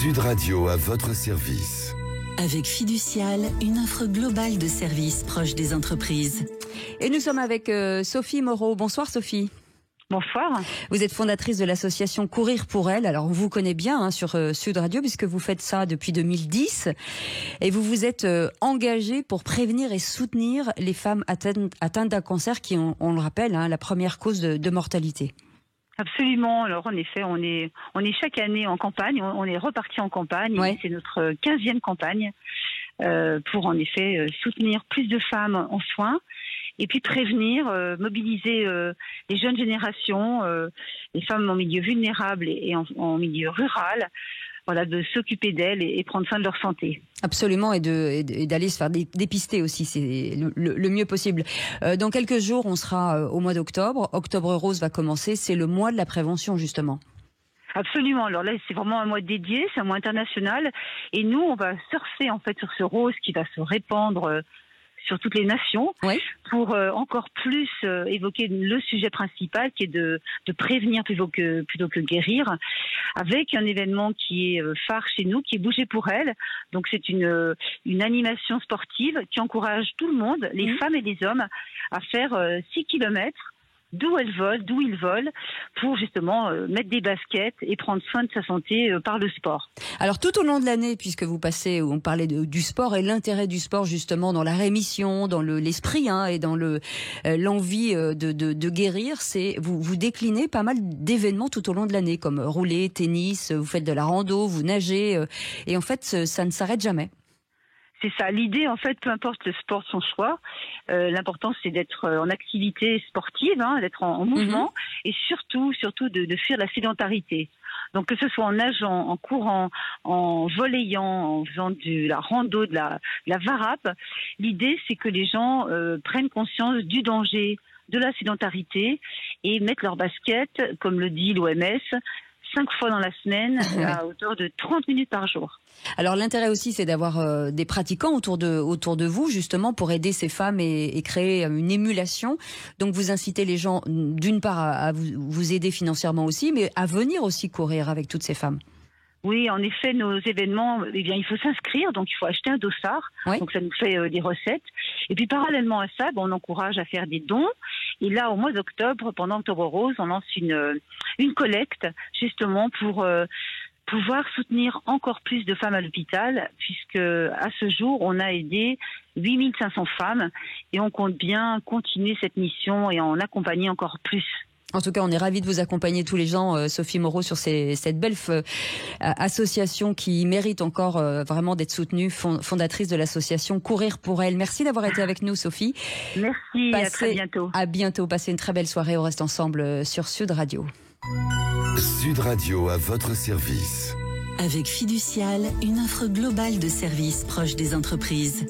Sud Radio à votre service. Avec Fiducial, une offre globale de services proche des entreprises. Et nous sommes avec Sophie Moreau. Bonsoir Sophie. Bonsoir. Vous êtes fondatrice de l'association Courir pour elle. Alors on vous connaît bien sur Sud Radio puisque vous faites ça depuis 2010 et vous vous êtes engagée pour prévenir et soutenir les femmes atteintes d'un cancer qui, on le rappelle, la première cause de mortalité. Absolument. Alors en effet, on est chaque année en campagne. On est reparti en campagne. Ouais. C'est notre 15e campagne pour en effet soutenir plus de femmes en soins. Et puis prévenir, mobiliser les jeunes générations, les femmes en milieu vulnérable et en milieu rural, voilà, de s'occuper d'elles et prendre soin de leur santé. Absolument, et d'aller se faire dépister aussi, c'est le mieux possible. Dans quelques jours, on sera au mois d'octobre. Octobre Rose va commencer, c'est le mois de la prévention justement. Absolument. Alors là, c'est vraiment un mois dédié, c'est un mois international. Et nous, on va surfer en fait sur ce rose qui va se répandre sur toutes les nations, Oui. pour encore plus évoquer le sujet principal qui est de prévenir plutôt que guérir, avec un événement qui est phare chez nous, qui est Bouger pour elle. Donc c'est une animation sportive qui encourage tout le monde, les femmes et les hommes, à faire 6 kilomètres d'où ils volent, pour justement mettre des baskets et prendre soin de sa santé par le sport. Alors tout au long de l'année, puisque vous passez, on parlait du sport et l'intérêt du sport justement dans la rémission, dans l'esprit et dans l'envie de guérir, c'est vous déclinez pas mal d'événements tout au long de l'année, comme rouler, tennis, vous faites de la rando, vous nagez, et en fait ça ne s'arrête jamais. C'est ça. L'idée, en fait, peu importe le sport de son choix, l'important c'est d'être en activité sportive, d'être en mouvement, et surtout de fuir la sédentarité. Donc que ce soit en nageant, en courant, en volleyant, en faisant de la rando, de la varap, l'idée c'est que les gens prennent conscience du danger de la sédentarité et mettent leur basket, comme le dit l'OMS, 5 fois dans la semaine, à hauteur de 30 minutes par jour. Alors l'intérêt aussi, c'est d'avoir des pratiquants autour de vous, justement, pour aider ces femmes et créer une émulation. Donc vous incitez les gens, d'une part, à vous aider financièrement aussi, mais à venir aussi courir avec toutes ces femmes. Oui, en effet, nos événements, il faut s'inscrire, donc il faut acheter un dossard. Oui. Donc ça nous fait des recettes. Et puis parallèlement à ça, on encourage à faire des dons. Et là, au mois d'octobre, pendant Octobre Rose, on lance une collecte justement pour pouvoir soutenir encore plus de femmes à l'hôpital, puisque à ce jour, on a aidé 8500 femmes et on compte bien continuer cette mission et en accompagner encore plus. En tout cas, on est ravis de vous accompagner tous les gens, Sophie Moreau, sur cette belle association qui mérite encore vraiment d'être soutenue, fondatrice de l'association Courir pour elle. Merci d'avoir été avec nous, Sophie. Merci, à très bientôt. À bientôt. Passez une très belle soirée. On reste ensemble sur Sud Radio. Sud Radio à votre service. Avec Fiducial, une offre globale de services proche des entreprises.